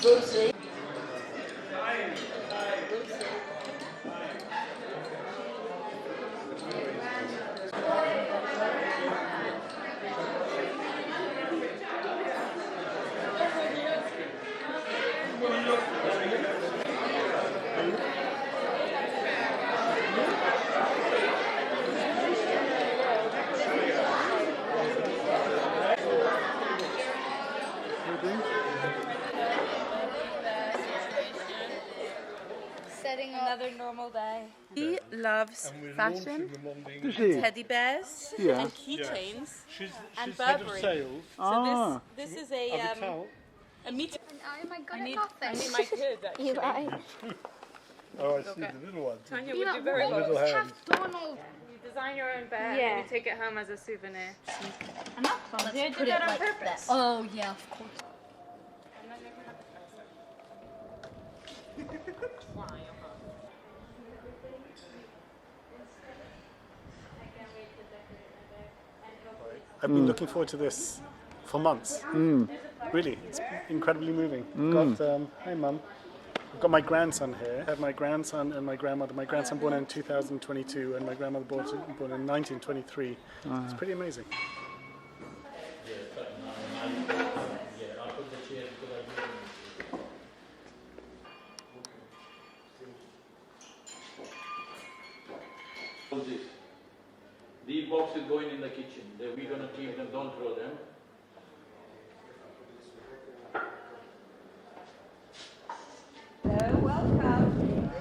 We'll see. Another normal day. He loves fashion, Does he? teddy bears, Yeah. and keychains, She's and head of Burberry. sales. So this is a meet. Oh my god, I need my kid actually. You right. Oh, I see, the little one. Tanya would do very well. Little hands. Donald. You design your own bag Yeah. and you take it home as a souvenir. And that's fun. You did that on purpose. Oh yeah, of course. I've been looking forward to this for months. Really, it's incredibly moving. Hi Mum. I've got my grandson here. I have my grandson and my grandmother. My grandson born in 2022 and my grandmother born in 1923. It's pretty amazing. These boxes going in the kitchen. We're going to keep them, don't throw them. Hello, welcome.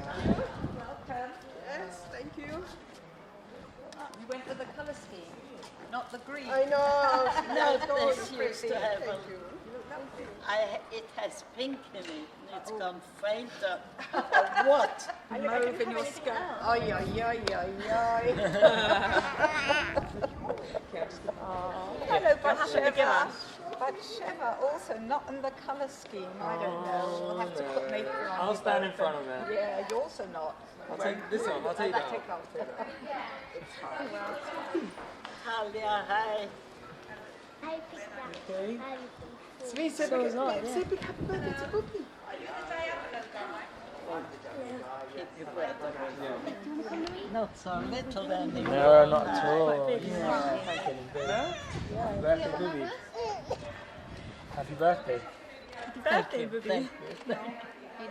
Welcome. Yes, thank you. You went for the colour scheme, not the green. I know. No, so this pretty. used to have Thank a- you. You look lovely. It has pink in it, and it's gone fainter. What? Mauve in your skirt. Oh, yeah, yeah, yeah, yeah. Hello, Batsheva. Batsheva also not in the colour scheme. I don't know. We'll have to put makeup on. I'll stand in front of her. Yeah, you're also not. I'll take this one, I'll take that one. Take that. It's fine. Well, Talia, hi. Okay. Sweet, say big happy birthday to Bubi. Keep your breath. Not so little anymore. No, not at all. Yeah. Happy birthday, Bubi. Happy birthday. Happy birthday, Bubi.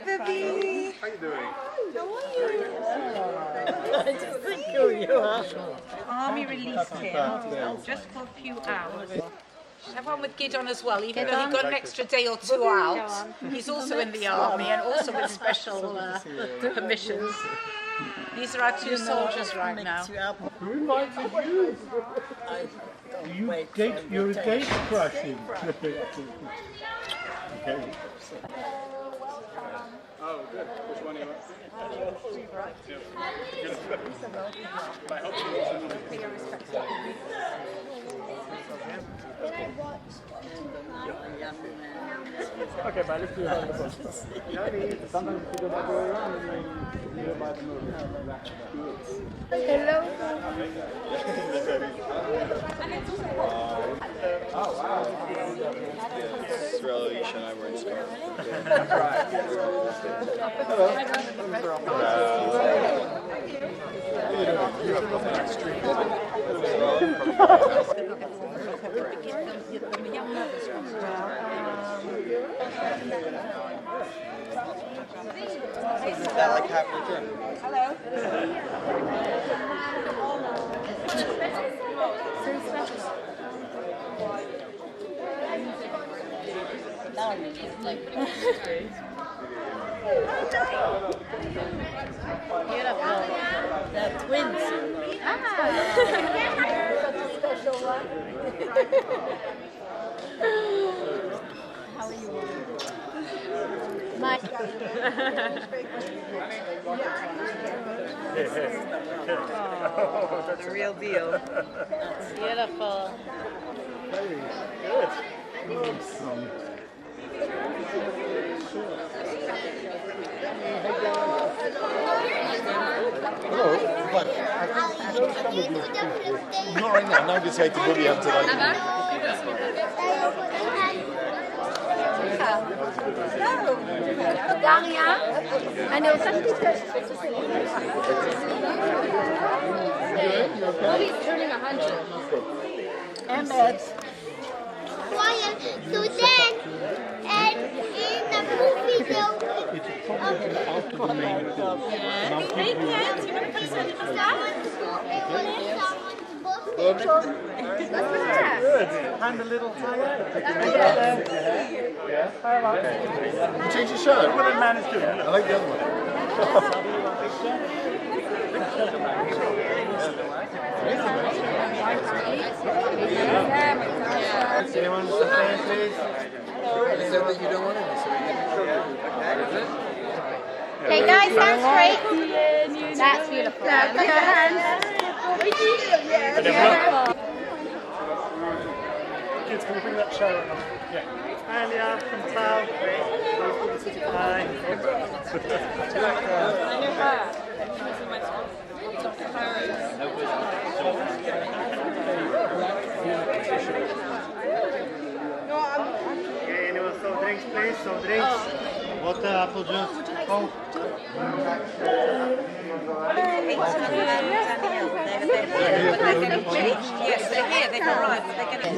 Bubi. How you doing? How are you? I just think who you are. Army released him just for a few hours. Have one with Gidon as well, even though he got an extra day or two out. He's also in the army and also with special permissions. These are our two soldiers right now. Who invited you? You're a gate crashing. Okay. Oh, good. Which one are you at? Okay, bye. Let's do it on the bus. Sometimes people don't go around and then you by the movie. Hello. Oh, wow. Alicia and I were in Scotland. Is that like half the drink? Beautiful. They're twins. Special one. How are you? Oh, the real deal. That's beautiful. Very good. Not right now. Now I'm going to say to Bubi, I'm delighted. Daria, I know something. Bubi's turning 100. Emmet. Ryan, so then, and in the movie, though, And a little tire. You change your shirt? What did manage to do? I like the other one. Anyone with the fan, please? You said that you don't want any, so we can. Okay, guys, hands straight. That's beautiful. Put your hands. Kids, can you bring that shower up? Yeah. And yeah, from Tao. Hi. Okay, anyone soft drinks, please? Soft drinks. Water, apple juice, Coke. Yes, they're here, they've arrived. They're getting...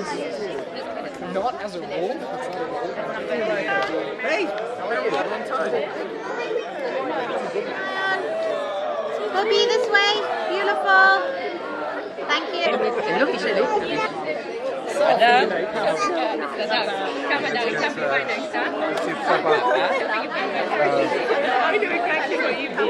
Not as a rule. Hey! Bubi, this way. Beautiful. Thank you. I knew exactly what you mean.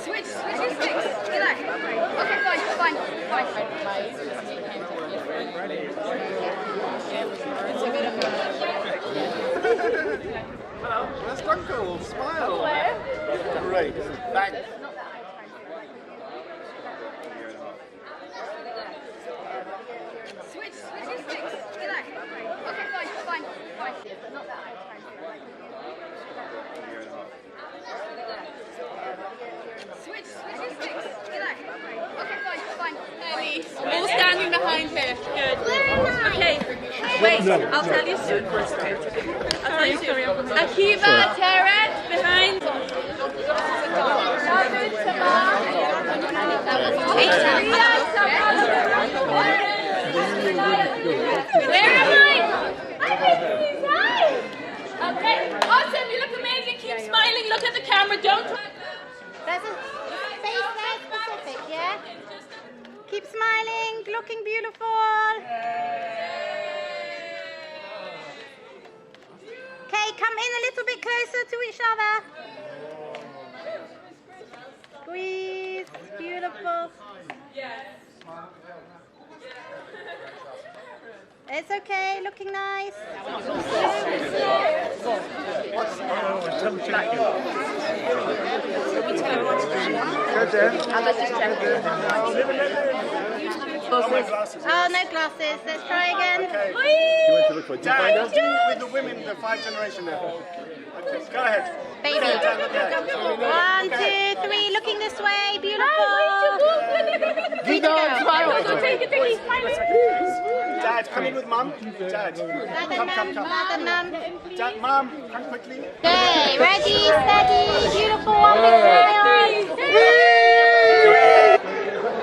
Switch your sticks. Relax. Okay, fine. That's Uncle. Smile. Great. This is back. Switch your sticks. Relax. Okay, fine. Switch your sticks. Relax. Okay, fine. All standing behind her. Good. Okay. Wait, I'll tell you soon. I'll tell you soon. Akiva, Terence, behind. Where am I? Okay, awesome. You look amazing. Keep smiling. Look at the camera. Don't. There's a face there specific, yeah? Keep smiling, looking beautiful. Okay, come in a little bit closer to each other. Squeeze, beautiful. It's okay, looking nice. Oh, no glasses. Let's try again. You went to look for Dad, do with the women, the 5 generation there. Okay, go ahead. Baby. 1, 2, 3. Looking this way. Beautiful. Dad, come in with Mum. Dad, come. Dad, Mum, come quickly. Okay, ready, steady, beautiful. One big smile.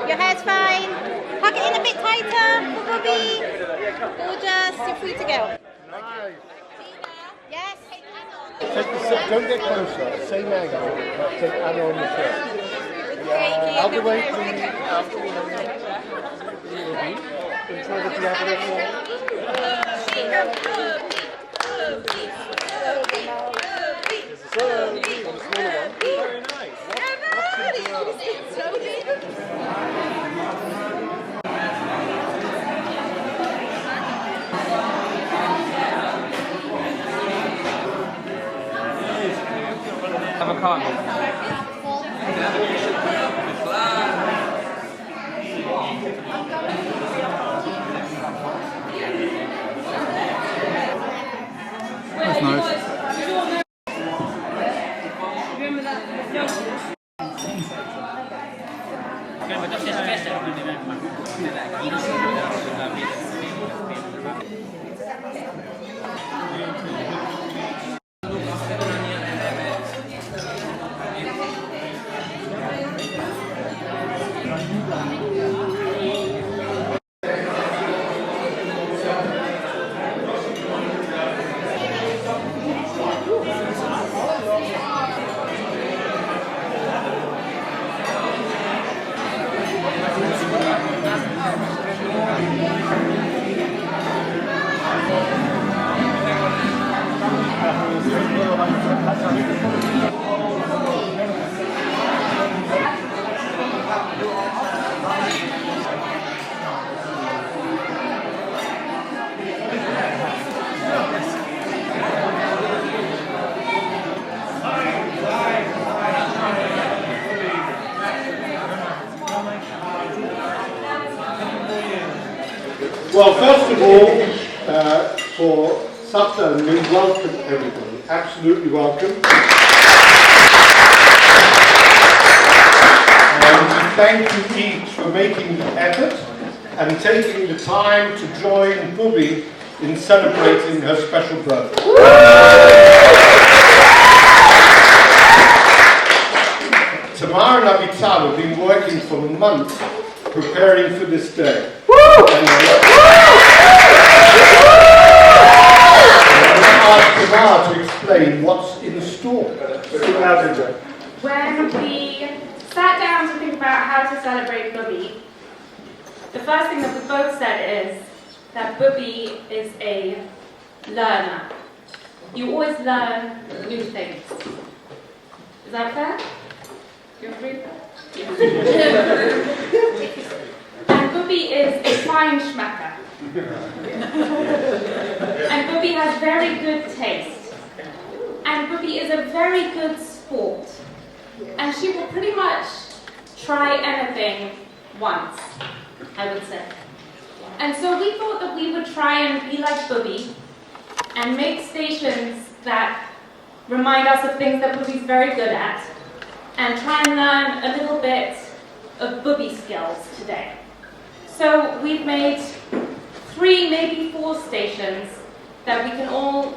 Your hair's fine. Hug it in a bit tighter. Bubi. Gorgeous. You're free to go. Yes. Don't get closer. Same angle. Take Anna on the foot. Yeah. Out the way, please. Try to grab it Very nice. Avocado. Well, first of all, for Sata and me, welcome everybody. Absolutely welcome. And thank you each for making the effort and taking the time to join Bubi in celebrating her special birthday. Tamara and Avital have been working for months preparing for this day. And Tamara to explain what's in store. When we sat down to think about how to celebrate Bubi, the first thing that we both said is that Bubi is a learner. You always learn new things. Is that fair? You agree with that? And Bubi is a fine schmacker. And Bubi has very good taste. And Bubi is a very good sport. And she will pretty much try anything once, I would say. And so we thought that we would try and be like Bubi and make stations that remind us of things that Bubi's very good at and try and learn a little bit of Bubi skills today. So we've made 3, maybe 4 stations that we can all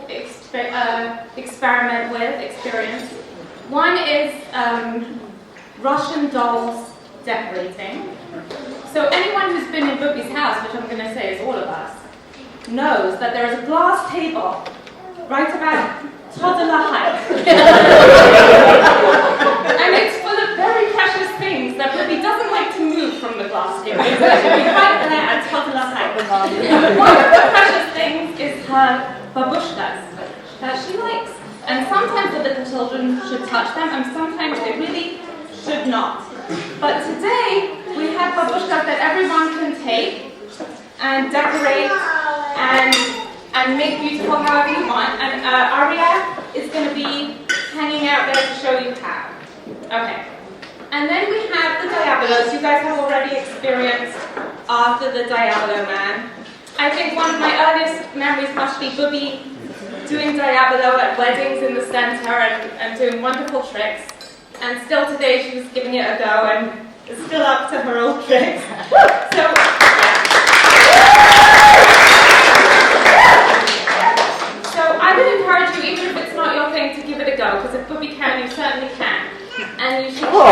experiment with, experience. One is Russian dolls decorating. So anyone who's been in Bubi's house, which I'm going to say is all of us, knows that there is a glass table right about toddler height. And it's full of very precious things that Bubi doesn't like to move from the glass table. It's actually right there at toddler height. One of the precious things is her babushkas that she likes. And sometimes the little children should touch them, and sometimes they really should not. But today, we have babushkas that everyone can take and decorate and make beautiful however you want. And Aria is going to be hanging out there to show you how. Okay. And then we have the Diabolos. You guys have already experienced after the Diabolo man. I think one of my earliest memories must be Bubi doing Diabolo at weddings in the center and doing wonderful tricks. And still today she was giving it a go and is still up to her old tricks. So, so I would encourage you, even if it's not your thing, to give it a go, because if Bubi can, you certainly can. And you should try it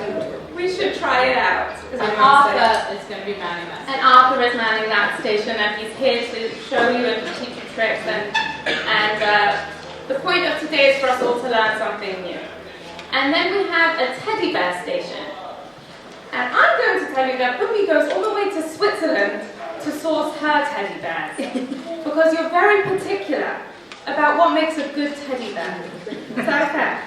out. We should try it out. And Arthur is going to be manning that. And Arthur is manning that station, and he's here to show you and to teach you tricks. And the point of today is for us all to learn something new. And then we have a teddy bear station. And I'm going to tell you that Bubi goes all the way to Switzerland to source her teddy bears. Because you're very particular about what makes a good teddy bear. Is that fair?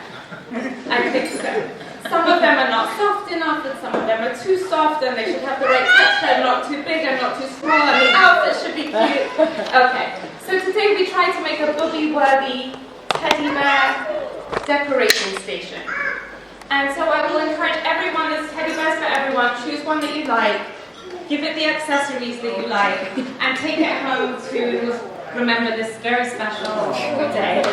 I think so. Some of them are not soft enough, and some of them are too soft, and they should have the right texture, and not too big and not too small, and the outfit should be cute. Okay, so today we try to make a Bubi-worthy teddy bear decoration station. And so I will encourage everyone, there's teddy bears for everyone, choose one that you like, give it the accessories that you like, and take it home to remember this very special day.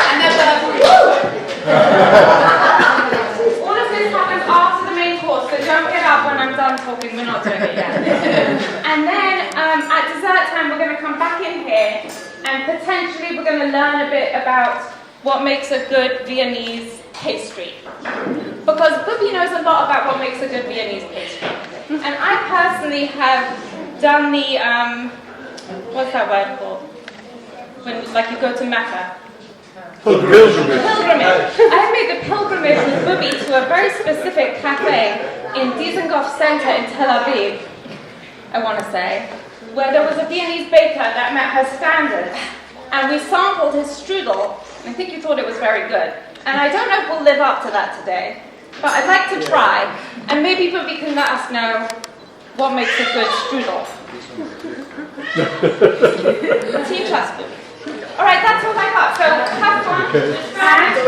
And then done talking, we're not doing it yet. And then at dessert time, we're going to come back in here and potentially we're going to learn a bit about what makes a good Viennese pastry. Because Bubi knows a lot about what makes a good Viennese pastry. And I personally have done the, what's that word called? When, like, you go to Mecca. Pilgrimage. I have made the pilgrimage with Bubi to a very specific cafe in Dizengoff Center in Tel Aviv, I want to say, where there was a Viennese baker that met her standards. And we sampled his strudel. I think you thought it was very good. And I don't know if we'll live up to that today, but I'd like to try. And maybe Bubi can let us know what makes a good strudel. Teach us, Bubi. All right, that's all I got. So have fun. And that's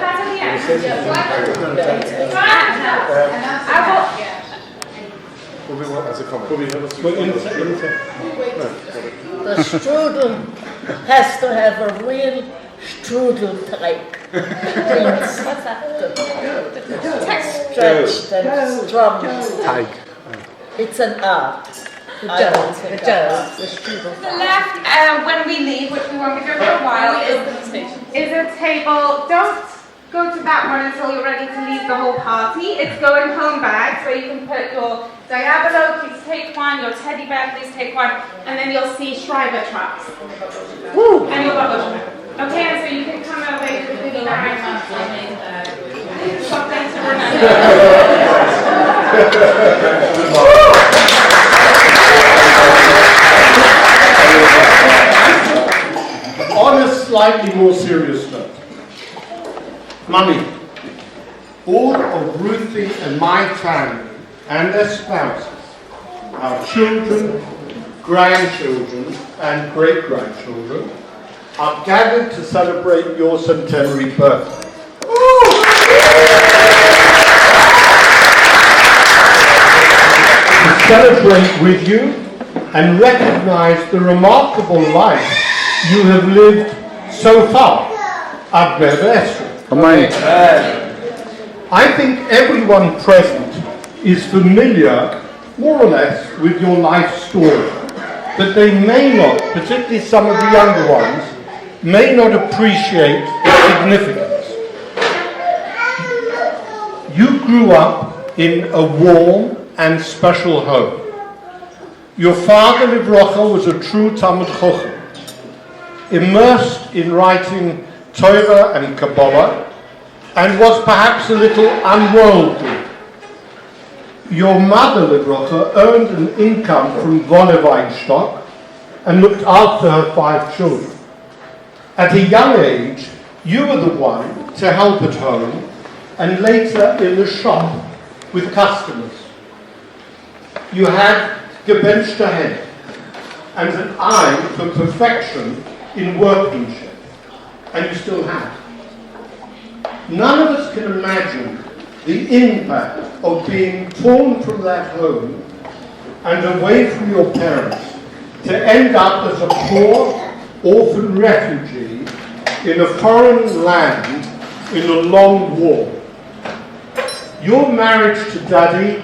at the end. I will. As a comment. The strudel has to have a real strudel type. What's that? Stretched and strong. Teig. It's an art. The left, when we leave, which we won't be doing for a while, is a table. Don't go to that one until you're ready to leave the whole party. It's going home bags where you can put your Diabolo, please take one, your teddy bear, please take one, and then you'll see Schreiber trucks. Woo! And your bubble wrap. Okay, and so you can come away with really nice something to remember. On a slightly more serious note, Mummy, all of Ruthie and my family and their spouses, our children, grandchildren, and great-grandchildren are gathered to celebrate your centenary birthday. To celebrate with you and recognize the remarkable life you have lived so far. Amen. I think everyone present is familiar, more or less, with your life story, but they may not, particularly some of the younger ones, may not appreciate its significance. You grew up in a warm and special home. Your father, Livrocha, was a true Talmud Chochem, immersed in writing Torah and Kabbalah, and was perhaps a little unworldly. Your mother, Livrocha, earned an income from Weinstock and looked after her 5 children. At a young age, you were the one to help at home and later in the shop with customers. You had gebenched head and an eye for perfection in workmanship, and you still have. None of us can imagine the impact of being torn from that home and away from your parents to end up as a poor, orphan refugee in a foreign land in a long war. Your marriage to Daddy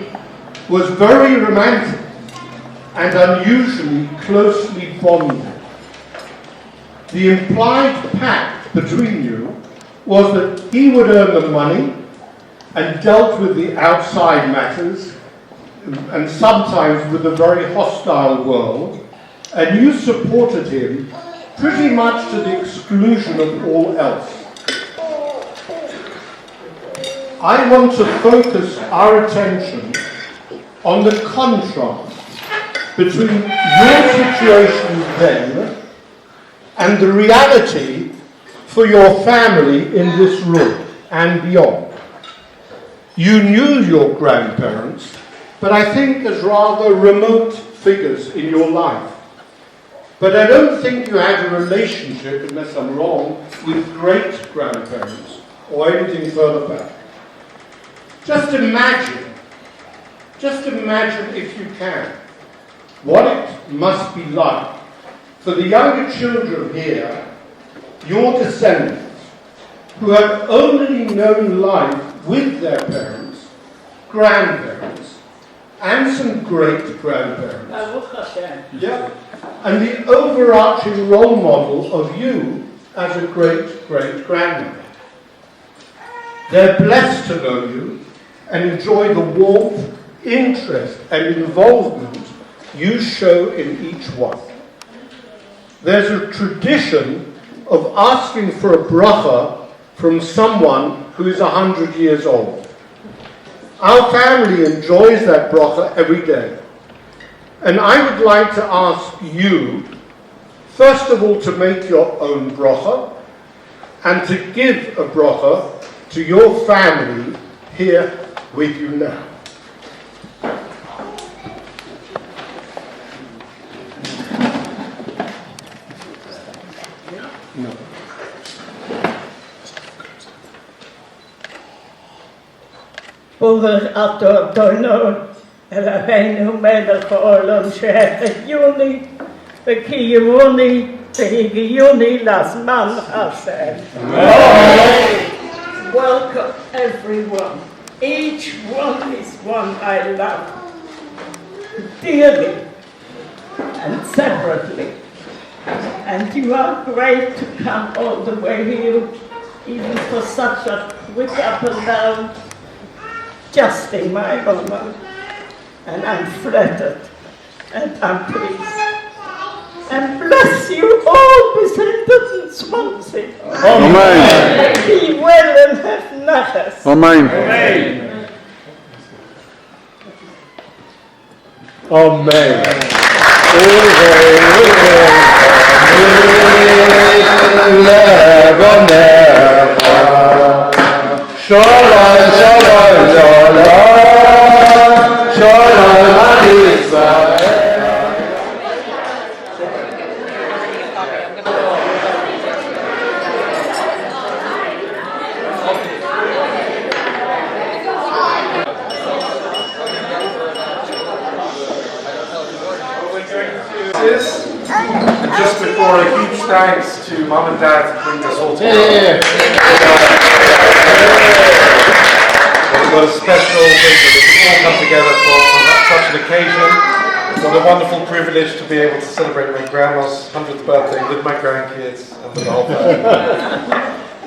was very romantic and unusually closely bonded. The implied pact between you was that he would earn the money and dealt with the outside matters, and sometimes with a very hostile world, and you supported him pretty much to the exclusion of all else. I want to focus our attention on the contrast between your situation then and the reality for your family in this room and beyond. You knew your grandparents, but I think as rather remote figures in your life. But I don't think you had a relationship, unless I'm wrong, with great-grandparents or anything further back. Just imagine if you can, what it must be like for the younger children here, your descendants, who have only known life with their parents, grandparents, and some great-grandparents. Yeah. And the overarching role model of you as a great-great-grandmother. They're blessed to know you and enjoy the warmth, interest, and involvement you show in each one. There's a tradition of asking for a bracha from someone who is 100 years old. Our family enjoys that bracha every day. And I would like to ask you, first of all, to make your own bracha and to give a bracha to your family here with you now. Bwrdd ador dynol, Rabbeinu melech haolam shehechiyuni, v'kiyuni, v'higiyuni lazman hashem. Welcome everyone. Each one is one I love dearly and separately. And you are great to come all the way here, even for such a quick up and down. Just in my honor, and I'm flattered, and I'm pleased. And bless you all besendeten 20. Amen. Be well and have nachas. Amen. Amen. Shalom, shalom, shalom, shalom, Israel. And just before, a huge thanks to Mum and Dad for bringing us all together. What a special thing that we can all come together for such an occasion. What a wonderful privilege to be able to celebrate my grandma's 100th birthday with my grandkids and with the whole family.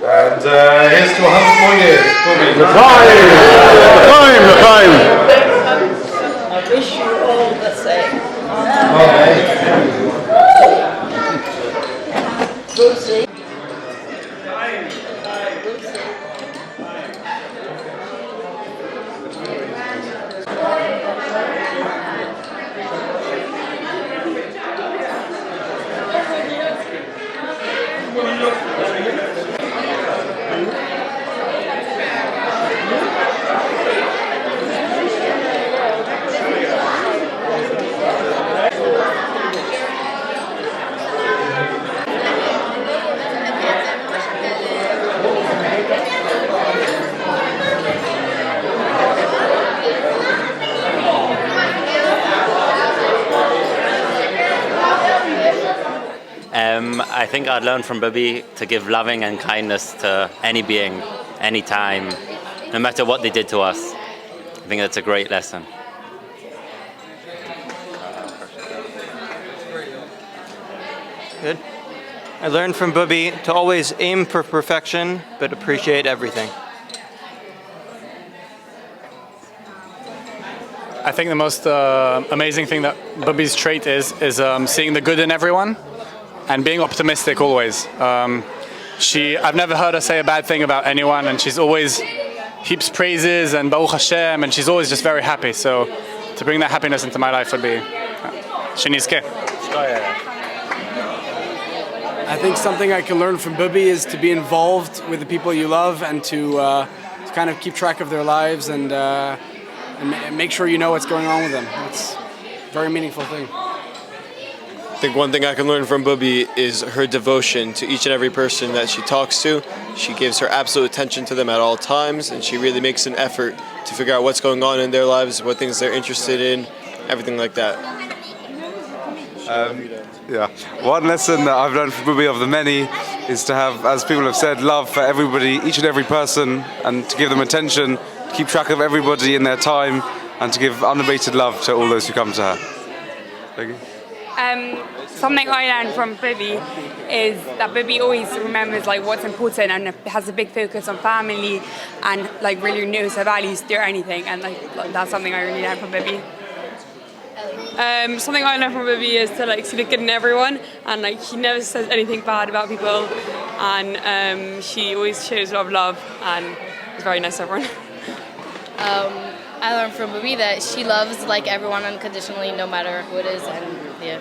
And here's to 100 more years. Bubi. L'chaim. I wish you all the same. Lucy. I think I'd learned from Bubi to give loving and kindness to any being, any time, no matter what they did to us. I think that's a great lesson. Good. I learned from Bubi to always aim for perfection, but appreciate everything. I think the most amazing thing that Bubi's trait is seeing the good in everyone and being optimistic always. I've never heard her say a bad thing about anyone, and she's always heaps praises and Baruch Hashem, and she's always just very happy. So to bring that happiness into my life would be Shenizke. I think something I can learn from Bubi is to be involved with the people you love and to kind of keep track of their lives and make sure you know what's going on with them. It's a very meaningful thing. I think one thing I can learn from Bubi is her devotion to each and every person that she talks to. She gives her absolute attention to them at all times, and she really makes an effort to figure out what's going on in their lives, what things they're interested in, everything like that. Yeah, one lesson that I've learned from Bubi of the many is to have, as people have said, love for everybody, each and every person, and to give them attention, to keep track of everybody in their time, and to give unabated love to all those who come to her. Thank you. Something I learned from Bubi is that Bubi always remembers like what's important and has a big focus on family and like really knows her values through anything, and like that's something I really learned from Bubi. Something I learned from Bubi is to like see the good in everyone, and like she never says anything bad about people, and she always shows a lot of love and is very nice to everyone. I learned from Bubi that she loves like everyone unconditionally, no matter who it is, and yeah.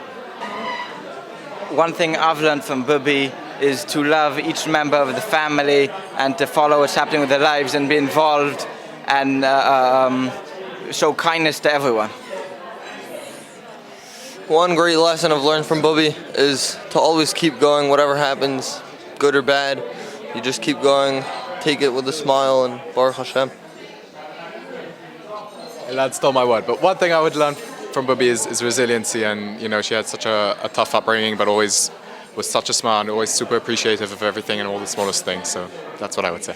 One thing I've learned from Bubi is to love each member of the family and to follow what's happening with their lives and be involved and show kindness to everyone. One great lesson I've learned from Bubi is to always keep going, whatever happens, good or bad. You just keep going, take it with a smile, and Baruch Hashem. Lad stole my word, but one thing I would learn from Bubi is resiliency, and you know, she had such a tough upbringing, but always was such a smile and always super appreciative of everything and all the smallest things. So that's what I would say.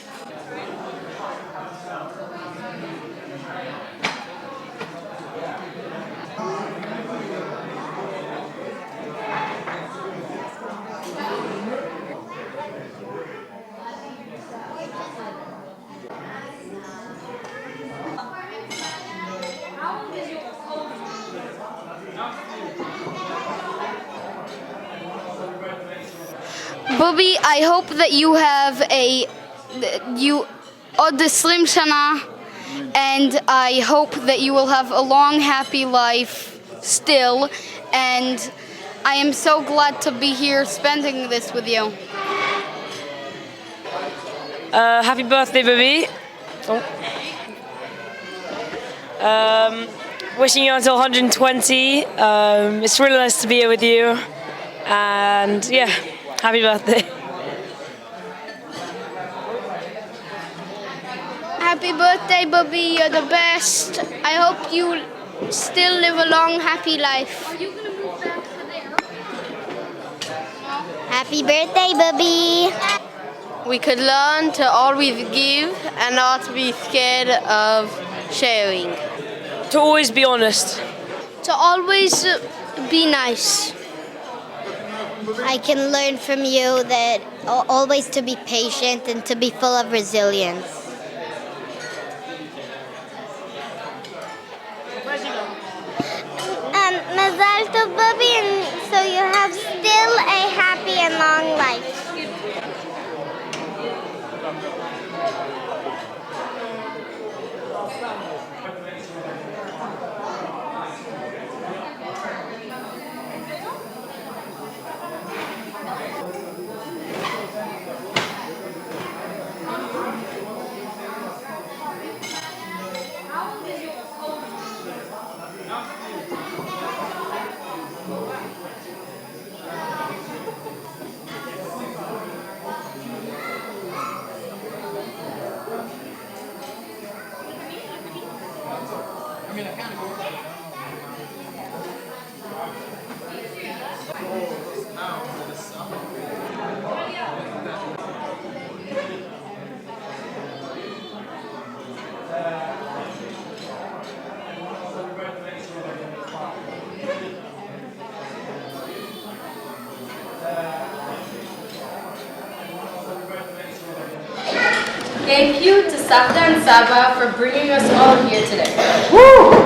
Bubi, I hope that you have the Slim Shana, and I hope that you will have a long, happy life still, and I am so glad to be here spending this with you. Happy birthday, Bubi. Wishing you until 120. It's really nice to be here with you, and yeah. Happy birthday. Happy birthday, Bubi. You're the best. I hope you still live a long, happy life. Are you going to move back to there? Happy birthday, Bubi. We could learn to always give and not be scared of sharing. To always be honest. To always be nice. I can learn from you that always to be patient and to be full of resilience. Mazal tov, Bubi, and so you have still a happy and long life. Thank you to Savda and Saba for bringing us all here today. Woo!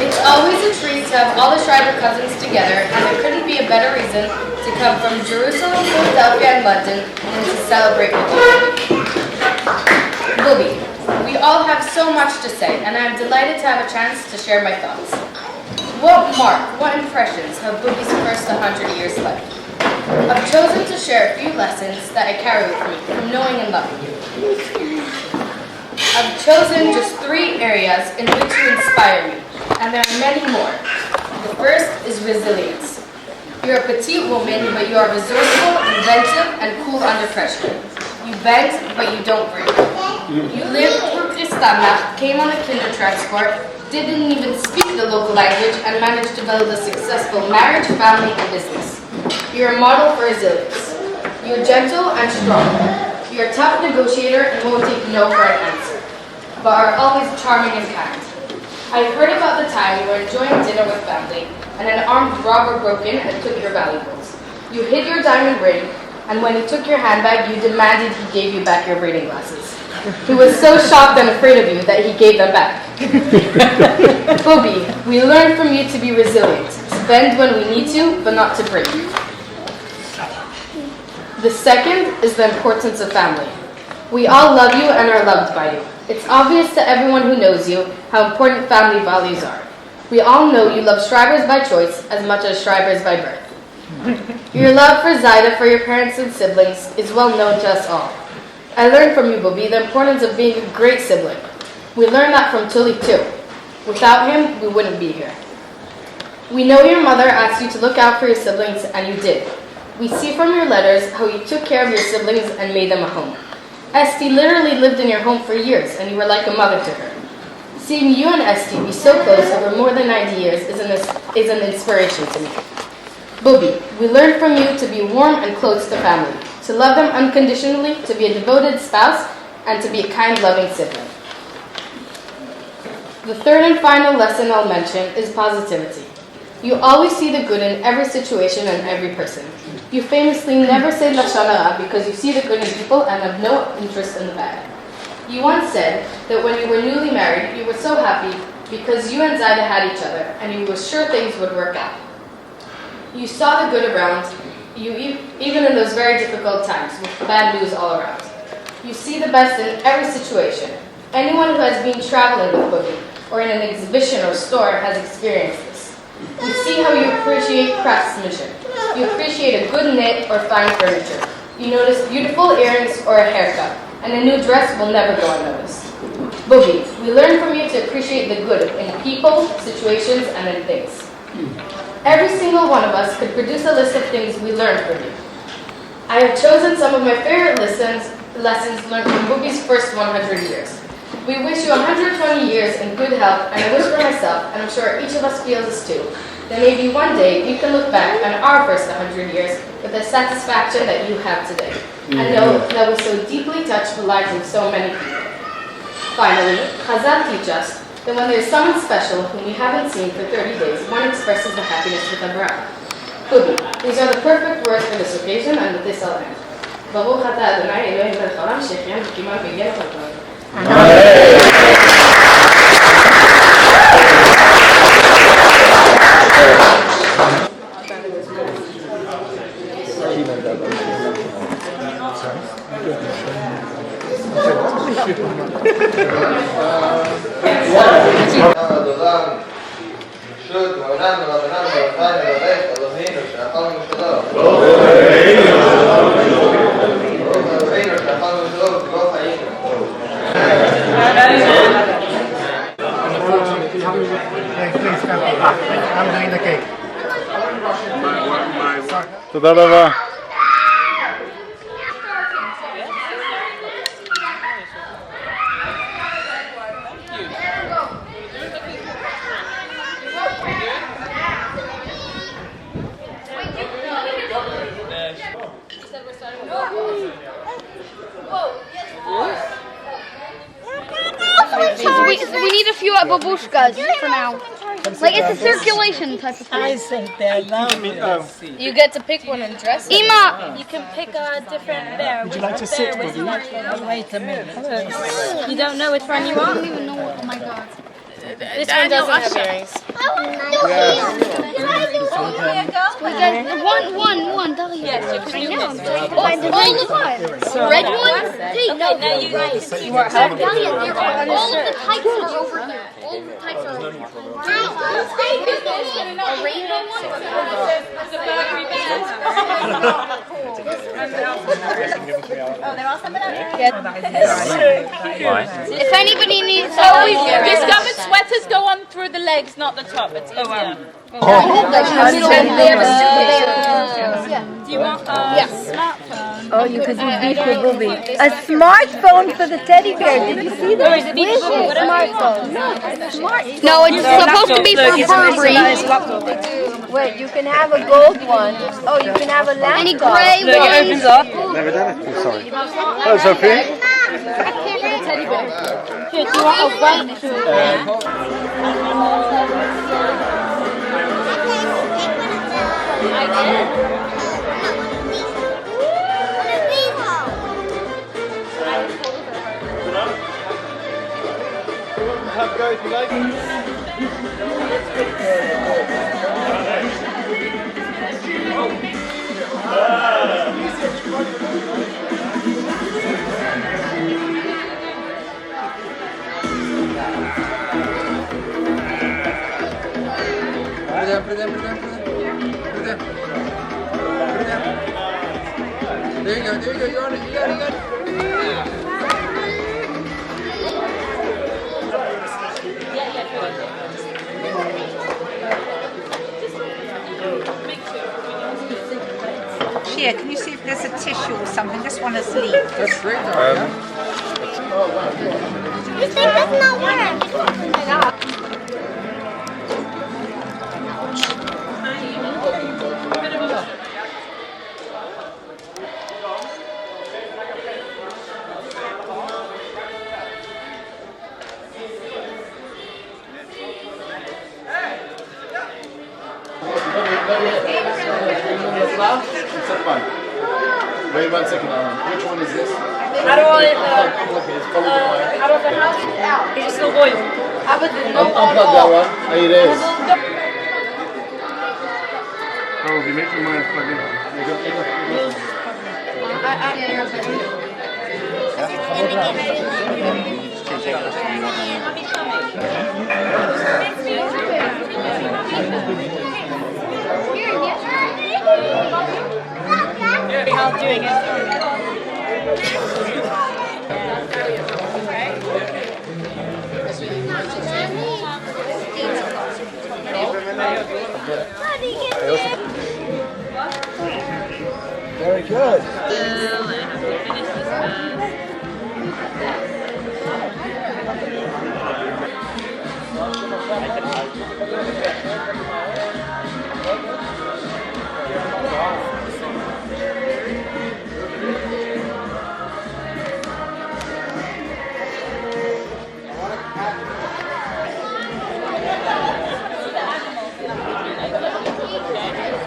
It's always a treat to have all the Schreiber cousins together, and there couldn't be a better reason to come from Jerusalem, Philadelphia, and London than to celebrate with you. Bubi, we all have so much to say, and I'm delighted to have a chance to share my thoughts. What impressions have Bubi's first 100 years left? I've chosen to share a few lessons that I carry with me from knowing and loving you. I've chosen just 3 areas in which you inspire me, and there are many more. The first is resilience. You're a petite woman, but you are resourceful, inventive, and cool under pressure. You bend, but you don't break. You lived through Kristallnacht, came on a kinder transport, didn't even speak the local language, and managed to build a successful marriage, family, and business. You're a model for resilience. You're gentle and strong. You're a tough negotiator and won't take no for an answer. but are always charming and kind. I heard about the time you were enjoying dinner with family, and an armed robber broke in and took your valuables. You hid your diamond ring, and when he took your handbag, you demanded he gave you back your reading glasses. He was so shocked and afraid of you that he gave them back. Bubi, we learned from you to be resilient, to bend when we need to, but not to break. The second is the importance of family. We all love you and are loved by you. It's obvious to everyone who knows you how important family values are. We all know you love Schreibers by choice as much as Schreibers by birth. Your love for Zaida, for your parents and siblings, is well known to us all. I learned from you, Bubi, the importance of being a great sibling. We learned that from Tully too. Without him, we wouldn't be here. We know your mother asked you to look out for your siblings, and you did. We see from your letters how you took care of your siblings and made them a home. Esty literally lived in your home for years, and you were like a mother to her. Seeing you and Esty be so close over more than 90 years is an inspiration to me. Bubi, we learned from you to be warm and close to family, to love them unconditionally, to be a devoted spouse, and to be a kind, loving sibling. The third and final lesson I'll mention is positivity. You always see the good in every situation and every person. You famously never say lashon hara because you see the good in people and have no interest in the bad. You once said that when you were newly married, you were so happy because you and Zaida had each other, and you were sure things would work out. You saw the good around you, even in those very difficult times with bad news all around. You see the best in every situation. Anyone who has been traveling with Bubi or in an exhibition or store has experienced this. You see how you appreciate craftsmanship. You appreciate a good knit or fine furniture. You notice beautiful earrings or a haircut, and a new dress will never go unnoticed. Bubi, we learn from you to appreciate the good in people, situations, and in things. Every single one of us could produce a list of things we learned from you. I have chosen some of my favorite lessons learned from Bubi's first 100 years. We wish you 120 years in good health, and I wish for myself, and I'm sure each of us feels this too, that maybe one day we can look back on our first 100 years with the satisfaction that you have today, and know that we so deeply touched the lives of so many people. Finally, Chazal teach us that when there's someone special whom we haven't seen for 30 days, one expresses the happiness with a bracha. Bubi, these are the perfect words for this occasion, and with this I'll end. Baruch atah Adonai Eloheinu melech haolam shechianu v'kimanu v'yigenu v'kol. תודה רבה. So we need a few babushkas for now. Like it's a circulation type of thing. I think they're lovely. You get to pick one and dress it. Ima! You can pick a different bear. Would you like to sit, Bubi? Wait a minute. You don't know which one you want? I don't even know what, oh my god. This one doesn't have earrings. We got one, Daria. Yes, you can do this. All the time. Red one? Hey, no. Now you Daria, all of the types are over here. All of the types are over here. A rainbow one? Oh, they're all something up If anybody needs discovered sweaters go on through the legs, not the top. It's easier. Do you want a smartphone? Oh, you could do beef for Bubi. A smartphone for the teddy bear. Did you see that? Or is it beef for Bubi? Smartphone. No, it's smart. No, it's supposed to be for Burberry. Wait, you can have a gold one. Oh, you can have a laptop. Any gray ones? Never done it. I'm sorry. Oh, Sophie? Teddy bear. Good, you are a right to Have a go if you like. Put it down. There you go, you're on it, you got it. Here, can you see if there's a tissue or something? Just want to sleep. That's great. This thing does not work. Wait 1 second, which one is this? How do I it's still boiling. Unplug that one. There it is. Oh, if you make your mind plug in. How doing it? Very good.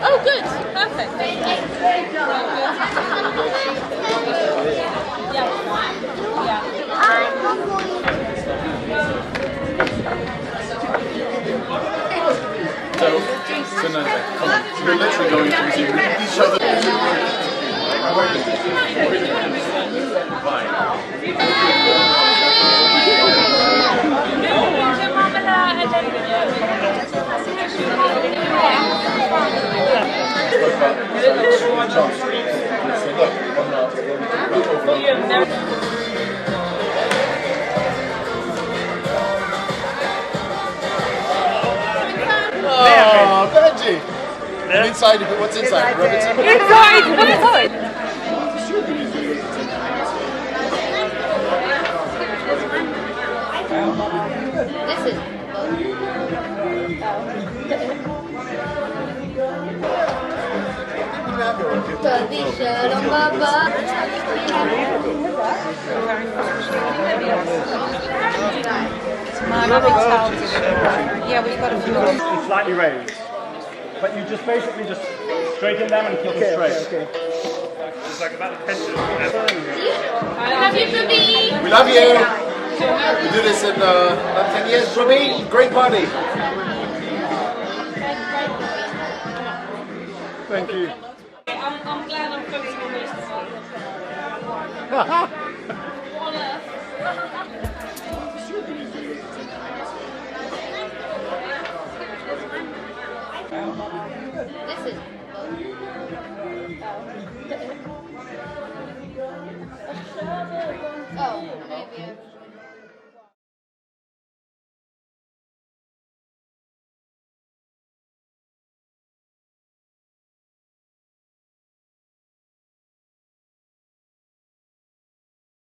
Oh, good. Perfect. So no, come on. We're literally going to resume each other. Oh, Benji! And inside, what's inside? Rub it in. Inside! What's inside? This is. Yeah, we've got a few. It's slightly raised. But you just basically just straighten them and keep them straight. Okay. It's like about a pension. I love you, Bubi. We love you. We do this in about 10 years. Bubi, great party. Thank you. I'm glad I'm focusing on this. This is. Oh, maybe.